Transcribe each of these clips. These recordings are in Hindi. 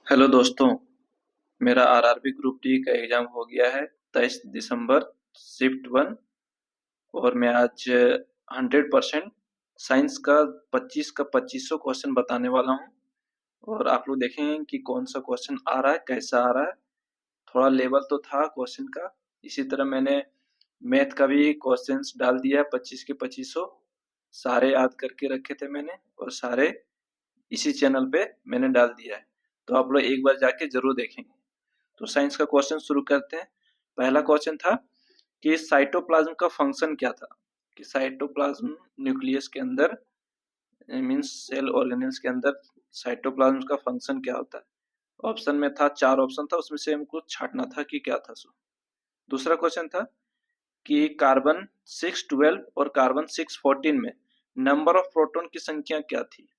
हेलो दोस्तों, मेरा आरआरबी ग्रुप डी का एग्ज़ाम हो गया है 23 दिसंबर शिफ्ट 1। और मैं आज 100% साइंस का 25 का 2500 क्वेश्चन बताने वाला हूँ। और आप लोग देखेंगे कि कौन सा क्वेश्चन आ रहा है, कैसा आ रहा है। थोड़ा लेवल तो था क्वेश्चन का। इसी तरह मैंने मैथ का भी क्वेश्चंस डाल दिया है 25 के 2500। सारे याद करके रखे थे मैंने, और सारे इसी चैनल पे मैंने डाल दिया है, तो आप लोग एक बार जाके जरूर देखेंगे। तो साइंस का क्वेश्चन शुरू करते हैं। पहला क्वेश्चन था कि साइटोप्लाज्म का फंक्शन क्या था। कि साइटोप्लाज्म न्यूक्लियस के अंदर, मींस सेल ऑर्गेनेल्स के अंदर साइटोप्लाज्म का फंक्शन क्या होता है। ऑप्शन में था, 4 ऑप्शन था, उसमें से हमको छांटना था कि क्या था सो। दूसरा क्वेश्चन था कि कार्बन 612 और कार्बन 614 में नंबर ऑफ प्रोटॉन की संख्या क्या थी।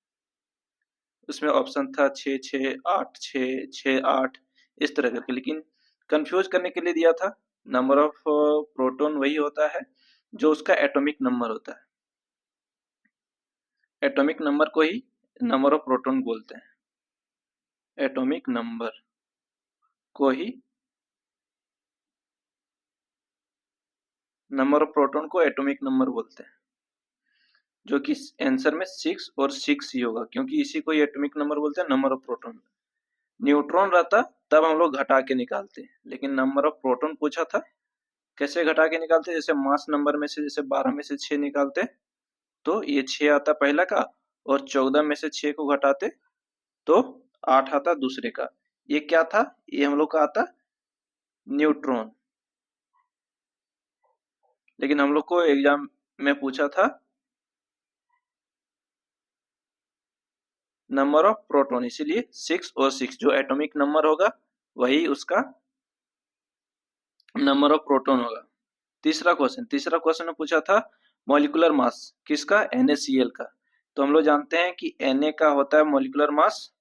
उसमें ऑप्शन था 6 6 8 6 6 8, इस तरह करके, लेकिन कंफ्यूज करने के लिए दिया था। नंबर ऑफ प्रोटॉन वही होता है जो उसका एटॉमिक नंबर होता है। एटॉमिक नंबर को ही नंबर ऑफ प्रोटॉन बोलते हैं। एटॉमिक नंबर को ही नंबर ऑफ प्रोटॉन को एटॉमिक नंबर बोलते हैं, जो कि आंसर में 6 और 6 ही होगा, क्योंकि इसी को ही एटॉमिक नंबर बोलते हैं, नंबर ऑफ प्रोटॉन। न्यूट्रॉन रहता तब हम लोग घटा के निकालते, लेकिन नंबर ऑफ प्रोटॉन पूछा था, कैसे घटा के निकालते। जैसे मास नंबर में से, जैसे 12 में से 6 निकालते तो ये 6 आता पहला का, और 14 में से 6 को घटाते तो 8 आता दूसरे का। ये क्या था, ये हम लोग का आता न्यूट्रॉन। लेकिन हम लोग को एग्जाम में पूछा था नंबर ऑफ प्रोटॉन, इसीलिए 6 और 6 जो एटॉमिक नंबर होगा वही उसका नंबर ऑफ प्रोटॉन होगा। तीसरा क्वेश्चन में पूछा था मॉलिक्यूलर मास किसका, NaCl का। तो हम लोग जानते हैं कि Na का होता है मॉलिक्यूलर मास,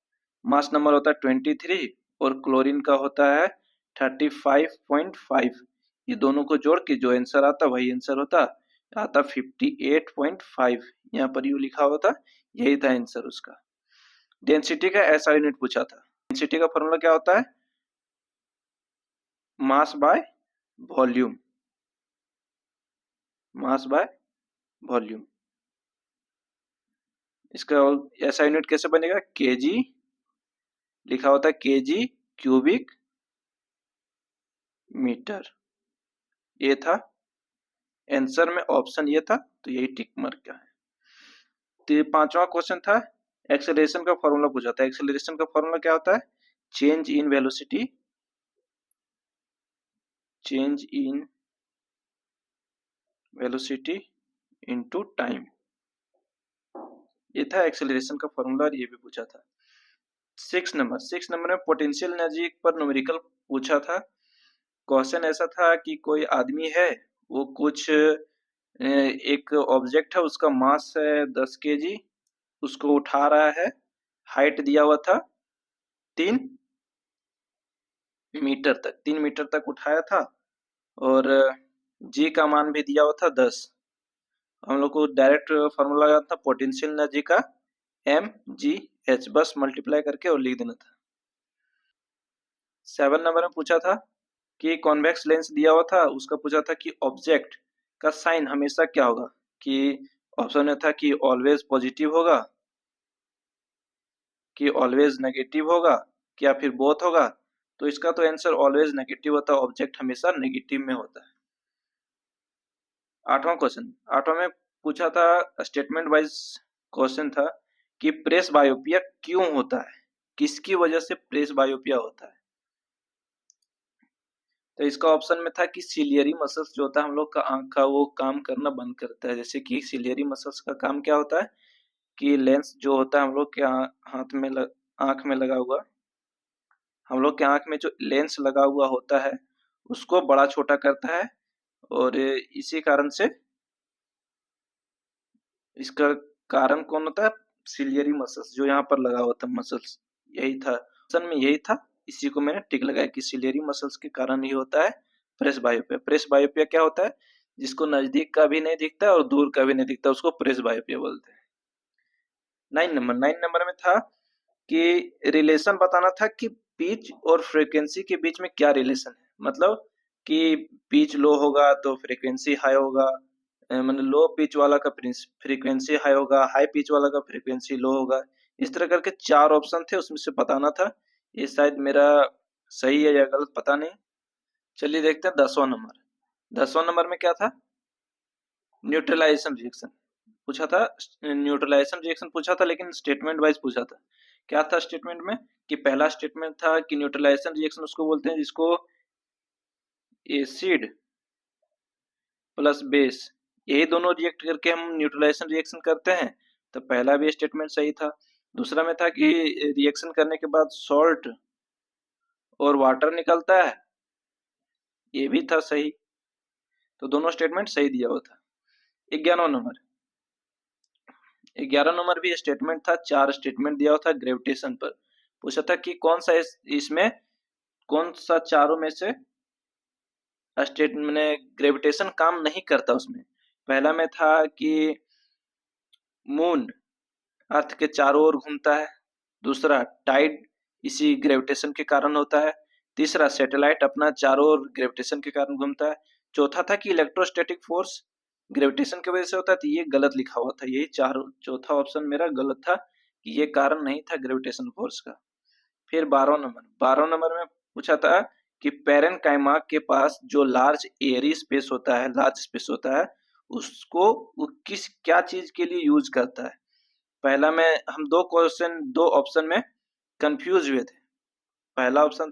मास नंबर होता है 23, और क्लोरीन का होता है 35.5। ये दोनों को जोड़ के जो आंसर आता वही आंसर होता 58.5। यहाँ पर यू लिखा हुआ था, यही था आंसर उसका। डेंसिटी का ऐसा यूनिट पूछा था। डेंसिटी का फॉर्मूला क्या होता है, mass by volume. Mass by volume. इसका ऐसा यूनिट कैसे बनेगा, केजी लिखा होता है, केजी क्यूबिक मीटर। ये था आंसर में, ऑप्शन ये था, तो यही टिक मार्क का है। तो पांचवा क्वेश्चन था एक्सेलरेशन का फॉर्मूला पूछा था। एक्सेलरेशन का फॉर्मूला क्या होता है, change in velocity, change in velocity into time. ये था एक्सेलरेशन का फॉर्मूला, और ये भी पूछा था। 6 नंबर में पोटेंशियल एनर्जी पर न्यूमेरिकल पूछा था। क्वेश्चन ऐसा था कि कोई आदमी है, वो कुछ एक ऑब्जेक्ट है, उसका मास है 10 केजी, उसको उठा रहा है। हाइट दिया हुआ था 3 मीटर तक उठाया था, और जी का मान भी दिया हुआ था 10। हम लोग को डायरेक्ट फॉर्मूला लगाना था पोटेंशियल एनर्जी का, mgh, बस मल्टीप्लाई करके और लिख देना था। 7 नंबर में पूछा था कि कॉन्वेक्स लेंस दिया हुआ था, उसका पूछा था कि ऑब्जेक्ट का साइन हमेशा क्या होगा। कि ऑप्शन में था कि ऑलवेज पॉजिटिव होगा, कि ऑलवेज नेगेटिव होगा, क्या फिर बोथ होगा। तो इसका तो आंसर ऑलवेज नेगेटिव होता है, ऑब्जेक्ट हमेशा नेगेटिव में होता है। आठवां में पूछा था, स्टेटमेंट वाइज क्वेश्चन था कि प्रेस बायोपिया क्यों होता है, किसकी वजह से प्रेस बायोपिया होता है। तो इसका ऑप्शन में था कि सिलियरी मसल्स जो होता है हम लोग का आंख का, वो काम करना बंद करता है। जैसे कि सिलियरी मसल्स का काम क्या होता है कि लेंस जो होता है हम लोग के हाथ में आंख में लगा हुआ, हम लोग के आंख में जो लेंस लगा हुआ होता है उसको बड़ा छोटा करता है। और इसी कारण से, इसका कारण कौन होता है, सिलियरी मसल्स जो यहाँ पर लगा हुआ था मसल्स, यही था ऑप्शन में, यही था। इसी को मैंने टिक लगाया कि सिलियरी मसल्स के कारण ही होता है प्रेस बायोपिया। प्रेस बायोपिया क्या होता है, जिसको नजदीक का भी नहीं दिखता और दूर का भी नहीं दिखता, उसको प्रेस बायोपिया बोलते हैं। 9 नंबर में था कि रिलेशन बताना था कि पिच और फ्रीक्वेंसी के बीच में क्या रिलेशन है। मतलब कि पिच लो होगा तो फ्रीक्वेंसी हाई होगा, मतलब लो पिच वाला का फ्रीक्वेंसी हाई होगा, हाई पिच वाला का फ्रीक्वेंसी लो होगा। इस तरह करके 4 ऑप्शन थे, उसमें से बताना था। ये शायद मेरा सही है या गलत पता नहीं। चलिए देखते हैं 10वां नंबर। 10वां नंबर में क्या था? न्यूट्रलाइजेशन रिएक्शन पूछा था। न्यूट्रलाइजेशन रिएक्शन पूछा था, लेकिन स्टेटमेंट वाइज पूछा था। क्या था स्टेटमेंट में? कि पहला स्टेटमेंट था कि न्यूट्रलाइजेशन रिएक्शन उसको बोलते हैं जिसको एसिड प्लस बेस, यही दोनों रिएक्ट करके हम न्यूट्रलाइजेशन रिएक्शन करते हैं। तो पहला भी स्टेटमेंट सही था। दूसरा में था कि रिएक्शन करने के बाद सॉल्ट और वाटर निकलता है, ये भी था सही। तो दोनों स्टेटमेंट सही दिया हुआ था। 11वां नंबर। 11 नंबर भी स्टेटमेंट था, 4 स्टेटमेंट दिया हुआ था ग्रेविटेशन पर। पूछा था कि कौन सा इसमें कौन सा चारों में से स्टेट मैंने ग्रेविटेशन काम नहीं करता उसमें। पहला में था कि मून अर्थ के चारों ओर घूमता है। दूसरा, टाइड इसी ग्रेविटेशन के कारण होता है। तीसरा, सैटेलाइट अपना चारों ओर ग्रेविटेशन के कारण घूमता है। चौथा था कि इलेक्ट्रोस्टैटिक फोर्स ग्रेविटेशन की वजह से होता है। तो ये गलत लिखा हुआ था, यही चार चौथा ऑप्शन मेरा गलत था कि ये कारण नहीं था ग्रेविटेशन फोर्स का। फिर 12 नंबर में पूछा था कि पैरेनकाइमा के पास जो लार्ज एयरी स्पेस होता है, लार्ज स्पेस होता है, उसको वो किस क्या चीज के लिए यूज करता है। पहला में हम दो ऑप्शन में कंफ्यूज हुए थे। पहला ऑप्शन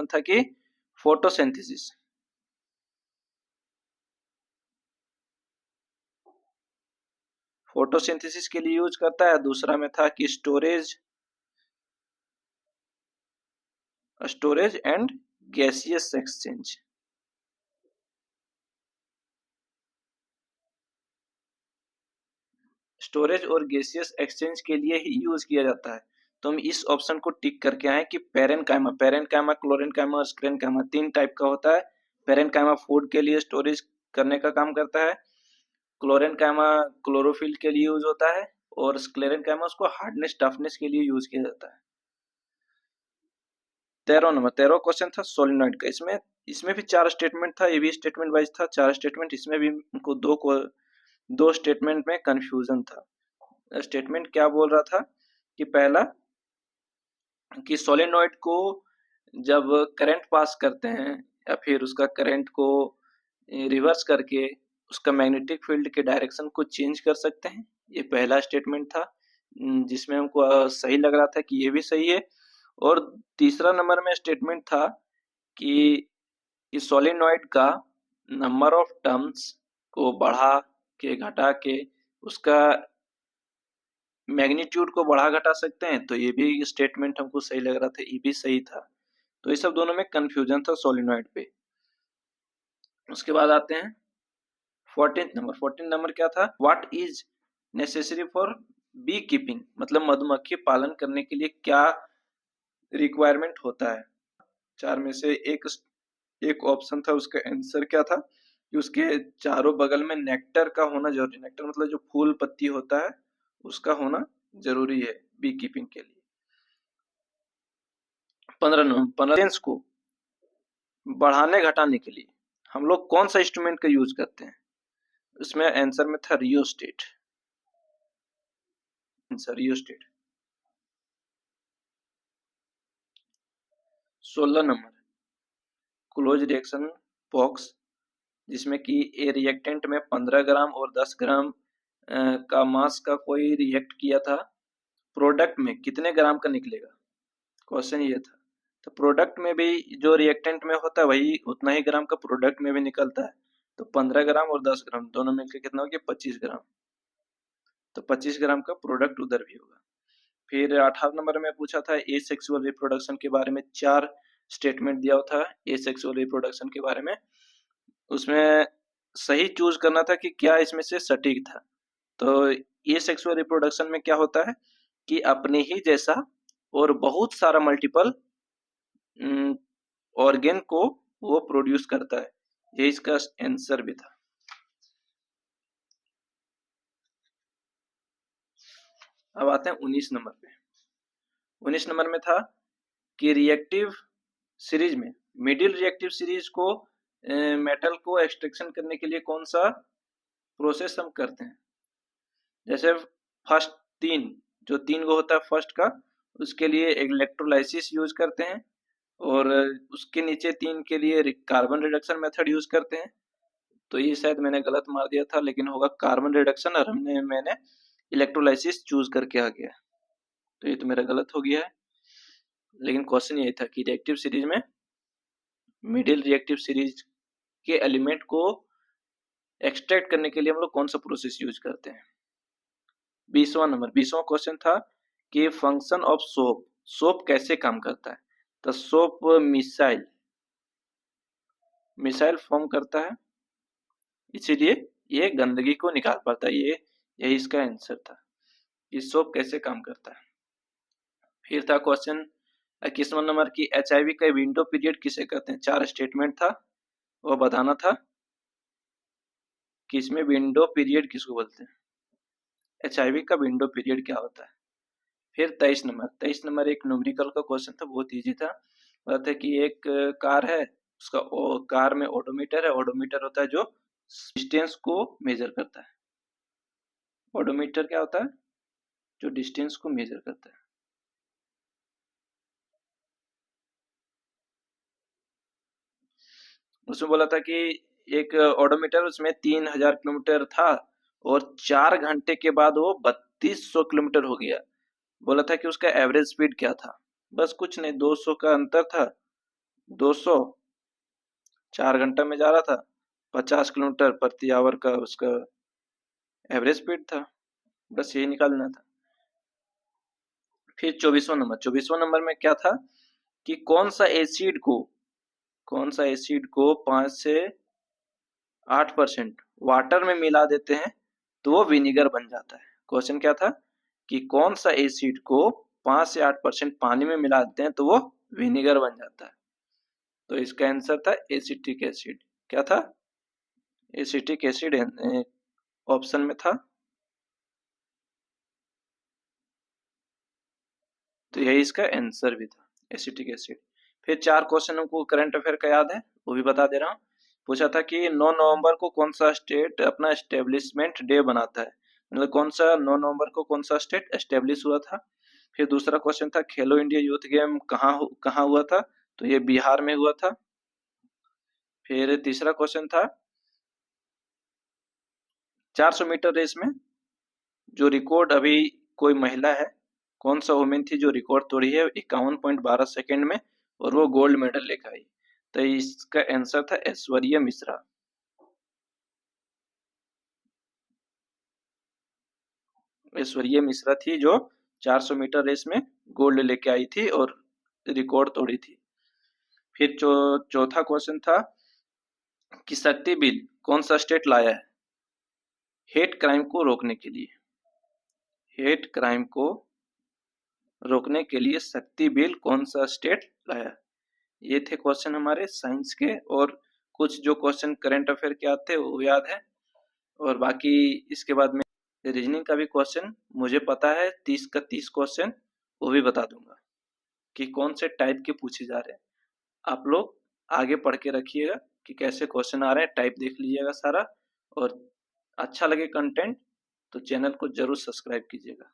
था कि फोटोसिंथेसिस, फोटोसिंथेसिस के लिए यूज करता है। दूसरा में था कि storage and gaseous exchange, storage और गैसियस एक्सचेंज के लिए ही यूज किया जाता है। तो हम इस ऑप्शन को टिक करके आए कि पैरेनकाइमा, क्लोरेनकाइमा और स्क्लेरेनकाइमा 3 टाइप का होता है। पैरेनकाइमा फूड के लिए स्टोरेज करने का काम करता है, क्लोरेनकाइमा क्लोरोफिल के लिए यूज होता है, और स्क्लेरेनकाइमा उसको हार्डनेस टफनेस के लिए यूज किया जाता है। 13 क्वेश्चन था सोलिनॉइड का। इसमें भी 4 स्टेटमेंट था, ये भी स्टेटमेंट वाइज था 4 स्टेटमेंट। इसमें भी हमको दो स्टेटमेंट में कंफ्यूजन था। स्टेटमेंट क्या बोल रहा था कि पहला कि सोलेनॉइड को जब करंट पास करते हैं या फिर उसका करंट को रिवर्स करके उसका मैग्नेटिक फील्ड के डायरेक्शन को चेंज कर सकते हैं। ये पहला स्टेटमेंट था, जिसमें हमको सही लग रहा था कि ये भी सही है। और तीसरा नंबर में स्टेटमेंट था कि सोलेनॉइड का नंबर ऑफ टर्म्स को बढ़ा के घटा के उसका मैग्नीट्यूड को बढ़ा घटा सकते हैं। तो ये भी स्टेटमेंट हमको सही लग रहा था, ये भी सही था। तो ये सब दोनों में कंफ्यूजन था सोलिनॉइड पे। उसके बाद आते हैं 14 नंबर क्या था? What is necessary for beekeeping, मतलब मधुमक्खी पालन करने के लिए क्या रिक्वायरमेंट होता है। 4 में से एक ऑप्शन था, उसका आंसर क्या था कि उसके चारों बगल में नेक्टर का होना जरूरी। नेक्टर मतलब जो फूल पत्ती होता है उसका होना जरूरी है बी कीपिंग के लिए। 15 को बढ़ाने घटाने के लिए हम लोग कौन सा इंस्ट्रूमेंट का यूज करते हैं? उसमें आंसर में था rheostat. Answer rheostat. 16 number close reaction box, जिसमें कि ए रिएक्टेंट में 15 ग्राम और 10 ग्राम का मास का कोई रिएक्ट किया था, प्रोडक्ट में कितने ग्राम का निकलेगा? क्वेश्चन ये था। तो प्रोडक्ट में भी जो रिएक्टेंट में होता है वही उतना ही ग्राम का प्रोडक्ट में भी निकलता है। तो 15 ग्राम और 10 ग्राम दोनों मिलकर कितना हो गया? 25 ग्राम। तो 25 ग्राम का प्रोडक्ट उधर भी होगा। फिर 18 नंबर में पूछा था ए सेक्सुअल रिप्रोडक्शन के बारे में, 4 स्टेटमेंट दिया था ए सेक्सुअल रिप्रोडक्शन के बारे में। उसमें सही चूज करना था कि क्या इसमें से सटीक था। तो ए सेक्सुअल रिप्रोडक्शन में क्या होता है कि अपने ही जैसा और बहुत सारा मल्टीपल ऑर्गेन को वो प्रोड्यूस करता है। ये इसका आंसर भी था। अब आते हैं 19 नंबर पे। 19 नंबर में था कि रिएक्टिव सीरीज में मिडिल रिएक्टिव सीरीज को मेटल को एक्सट्रैक्शन करने के लिए कौन सा प्रोसेस हम करते हैं। जैसे फर्स्ट जो तीन को होता है फर्स्ट का, उसके लिए इलेक्ट्रोलाइसिस यूज करते हैं, और उसके नीचे तीन के लिए कार्बन रिडक्शन मेथड यूज करते हैं। तो ये शायद मैंने गलत मार दिया था, लेकिन होगा कार्बन रिडक्शन, और मैंने इलेक्ट्रोलाइसिस चूज करके आ गया, तो ये तो मेरा गलत हो गया है। लेकिन क्वेश्चन ये था कि रिएक्टिव सीरीज में मिडिल रिएक्टिव सीरीज के एलिमेंट को एक्सट्रैक्ट करने के लिए हम लोग कौन सा प्रोसेस यूज करते हैं। 20वां क्वेश्चन था कि फंक्शन ऑफ सोप, सोप कैसे काम करता है। तो सोप मिसाइल फॉर्म करता है, इसीलिए ये गंदगी को निकाल पाता है। यही इसका आंसर था कि सोप कैसे काम करता है। फिर था क्वेश्चन 21वां नंबर की HIV का विंडो पीरियड किसे कहते हैं। 4 स्टेटमेंट था, वो बताना था कि इसमें विंडो पीरियड किसको बोलते हैं, HIV का विंडो पीरियड क्या होता है। फिर 23 नंबर एक न्यूमेरिकल का क्वेश्चन था, बहुत इजी था। बात है कि एक कार है, उसका कार में ओडोमीटर है। ओडोमीटर होता है जो डिस्टेंस को मेजर करता है। ओडोमीटर क्या होता है, जो डिस्टेंस को मेजर करता है। उसमें बोला था कि एक ओडोमीटर, उसमें 3000 किलोमीटर था, और 4 घंटे के बाद वो 3200 किलोमीटर हो गया। बोला था कि उसका एवरेज स्पीड क्या था। बस कुछ नहीं, 200 का अंतर था। 200 4 घंटा में जा रहा था, 50 किलोमीटर प्रति आवर का उसका एवरेज स्पीड था। बस यही निकालना था। फिर 24वां नंबर में क्या था कि कौन सा एसिड को 5 से 8% वाटर में मिला देते हैं तो वो विनीगर बन जाता है। क्वेश्चन क्या था कि कौन सा एसिड को 5 से 8% पानी में मिला देते हैं तो वो विनीगर बन जाता है। तो इसका आंसर था एसिटिक एसिड। क्या था, एसिटिक एसिड ऑप्शन में था। तो यही इसका आंसर भी था, एसिटिक एसिड। फिर 4 क्वेश्चन हमको करंट अफेयर का याद है, वो भी बता दे रहा हूँ। पूछा था कि 9 नवंबर को कौन सा स्टेट अपना एस्टेब्लिशमेंट डे बनाता है। मतलब कौन सा 9 नवंबर को कौन सा स्टेट एस्टेब्लिश हुआ था। फिर दूसरा क्वेश्चन था खेलो इंडिया यूथ गेम कहाँ हुआ था। तो ये बिहार में हुआ था। फिर तीसरा क्वेश्चन था 400 मीटर रेस में जो रिकॉर्ड अभी कोई महिला है, कौन सा वुमेन थी जो रिकॉर्ड तोड़ी है 51.12 सेकेंड में, और वो गोल्ड मेडल लेकर आई। तो इसका आंसर था ऐश्वर्या मिश्रा। ऐश्वर्या मिश्रा थी जो 400 मीटर रेस में गोल्ड लेके आई थी और रिकॉर्ड तोड़ी थी। फिर चौथा क्वेश्चन था कि शक्ति बिल कौन सा स्टेट लाया है हेट क्राइम को रोकने के लिए। हेट क्राइम को रोकने के लिए शक्ति बिल कौन सा स्टेट लाया। ये थे क्वेश्चन हमारे साइंस के, और कुछ जो क्वेश्चन करंट अफेयर के आते हैं वो याद है, और बाकी इसके बाद में रीजनिंग का भी क्वेश्चन मुझे पता है 30 का 30 क्वेश्चन, वो भी बता दूंगा कि कौन से टाइप के पूछे जा रहे हैं। आप लोग आगे पढ़ के रखिएगा कि कैसे क्वेश्चन आ रहे हैं, टाइप देख लीजिएगा सारा, और अच्छा लगे कंटेंट तो चैनल को जरूर सब्सक्राइब कीजिएगा।